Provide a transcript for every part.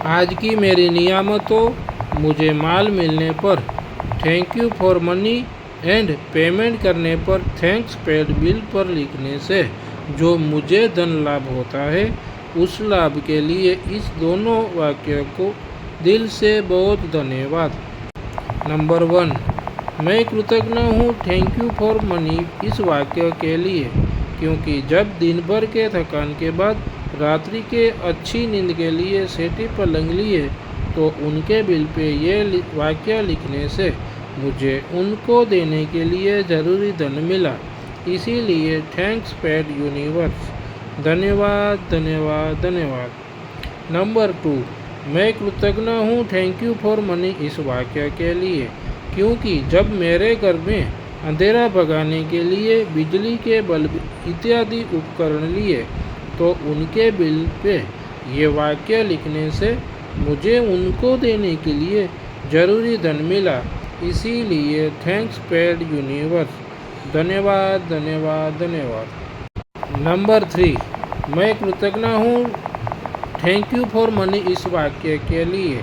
आज की मेरी नियामतों, मुझे माल मिलने पर thank you for money and payment करने पर थैंक्स पेड बिल पर लिखने से जो मुझे धन लाभ होता है, उस लाभ के लिए इस दोनों वाक्य को दिल से बहुत धन्यवाद। नंबर 1, मैं कृतज्ञ हूँ थैंक यू फॉर मनी इस वाक्य के लिए, क्योंकि जब दिन भर के थकान के बाद रात्रि के अच्छी नींद के लिए सेठी पलंग लिए तो उनके बिल पे ये वाक्य लिखने से मुझे उनको देने के लिए ज़रूरी धन मिला। इसीलिए थैंक्स पेड यूनिवर्स। धन्यवाद धन्यवाद धन्यवाद। नंबर 2, मैं कृतज्ञ हूँ थैंक यू फॉर मनी इस वाक्य के लिए, क्योंकि जब मेरे घर में अंधेरा भगाने के लिए बिजली के बल्ब इत्यादि उपकरण लिए तो उनके बिल पे ये वाक्य लिखने से मुझे उनको देने के लिए ज़रूरी धन मिला। इसीलिए थैंक्स पेड यूनिवर्स। धन्यवाद धन्यवाद धन्यवाद। नंबर 3, मैं कृतज्ञ हूँ थैंक यू फॉर मनी इस वाक्य के लिए,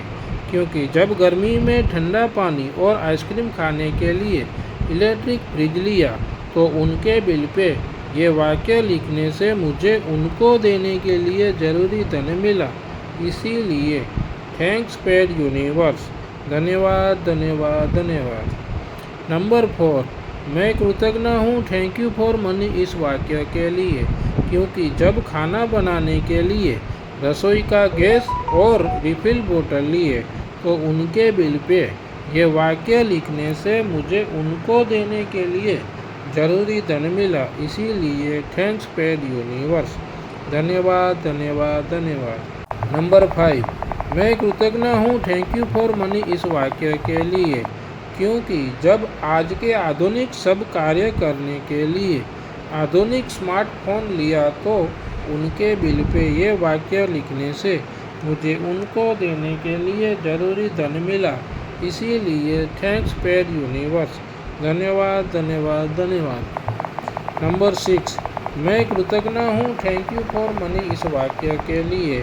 क्योंकि जब गर्मी में ठंडा पानी और आइसक्रीम खाने के लिए इलेक्ट्रिक फ्रिज लिया तो उनके बिल पे ये वाक्य लिखने से मुझे उनको देने के लिए ज़रूरी धन मिला। इसीलिए थैंक्स पेड यूनिवर्स। धन्यवाद धन्यवाद धन्यवाद। नंबर 4, मैं कृतज्ञ हूँ थैंक यू फॉर मनी इस वाक्य के लिए, क्योंकि जब खाना बनाने के लिए रसोई का गैस और रिफिल बोतल लिए तो उनके बिल पे ये वाक्य लिखने से मुझे उनको देने के लिए ज़रूरी धन मिला। इसीलिए थैंक्स पेड यूनिवर्स। धन्यवाद धन्यवाद धन्यवाद। नंबर 5, मैं कृतज्ञ हूँ थैंक यू फॉर मनी इस वाक्य के लिए, क्योंकि जब आज के आधुनिक सब कार्य करने के लिए आधुनिक स्मार्टफोन लिया तो उनके बिल पे ये वाक्य लिखने से मुझे उनको देने के लिए ज़रूरी धन मिला। इसीलिए थैंक्स पेड यूनिवर्स। धन्यवाद धन्यवाद धन्यवाद। नंबर 6, मैं कृतज्ञ हूँ थैंक यू फॉर मनी इस वाक्य के लिए,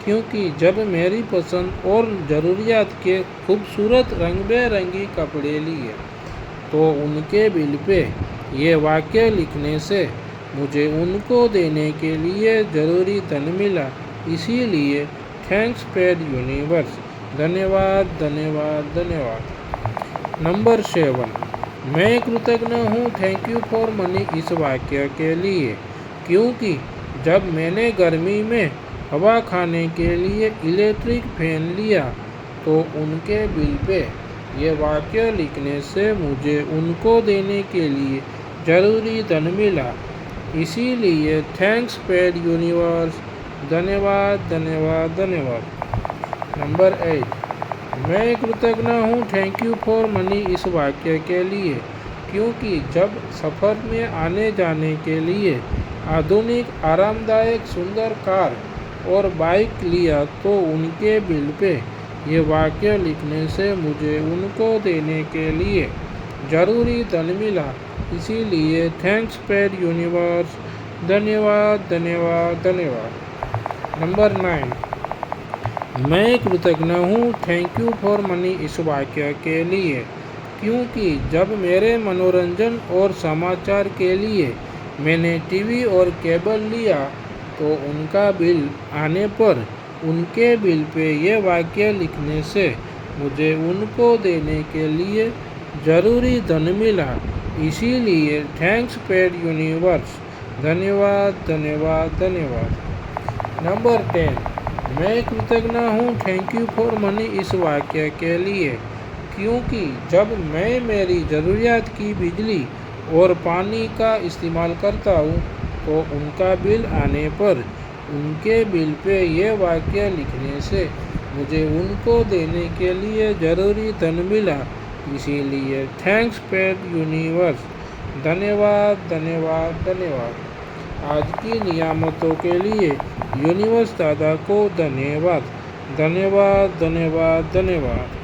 क्योंकि जब मेरी पसंद और ज़रूरियात के खूबसूरत रंग बिरंगी कपड़े लिए तो उनके बिल पे ये वाक्य लिखने से मुझे उनको देने के लिए ज़रूरी धन मिला। इसीलिए थैंक्स पेड यूनिवर्स। धन्यवाद धन्यवाद धन्यवाद। नंबर 7, मैं कृतज्ञ हूँ थैंक यू फॉर मनी इस वाक्य के लिए, क्योंकि जब मैंने गर्मी में हवा खाने के लिए इलेक्ट्रिक फैन लिया तो उनके बिल पे ये वाक्य लिखने से मुझे उनको देने के लिए ज़रूरी धन मिला। इसीलिए थैंक्स पेड यूनिवर्स। धन्यवाद धन्यवाद धन्यवाद। नंबर 8, मैं कृतज्ञ हूँ थैंक यू फॉर मनी इस वाक्य के लिए, क्योंकि जब सफ़र में आने जाने के लिए आधुनिक आरामदायक सुंदर कार और बाइक लिया तो उनके बिल पे ये वाक्य लिखने से मुझे उनको देने के लिए ज़रूरी धन मिला। इसीलिए थैंक्स पेड यूनिवर्स। धन्यवाद धन्यवाद धन्यवाद। नंबर 9, मैं कृतज्ञ हूँ थैंक यू फॉर मनी इस वाक्य के लिए, क्योंकि जब मेरे मनोरंजन और समाचार के लिए मैंने टीवी और केबल लिया तो उनका बिल आने पर उनके बिल पे ये वाक्य लिखने से मुझे उनको देने के लिए ज़रूरी धन मिला। इसीलिए थैंक्स पेड यूनिवर्स। धन्यवाद धन्यवाद धन्यवाद। नंबर 10, मैं कृतज्ञ हूँ थैंक यू फॉर मनी इस वाक्य के लिए, क्योंकि जब मैं मेरी ज़रूरियात की बिजली और पानी का इस्तेमाल करता हूँ तो उनका बिल आने पर उनके बिल पे ये वाक्य लिखने से मुझे उनको देने के लिए ज़रूरी धन मिला। इसीलिए थैंक्स पेड यूनिवर्स। धन्यवाद धन्यवाद धन्यवाद। आज की नियामतों के लिए यूनिवर्स दादा को धन्यवाद। धन्यवाद धन्यवाद धन्यवाद।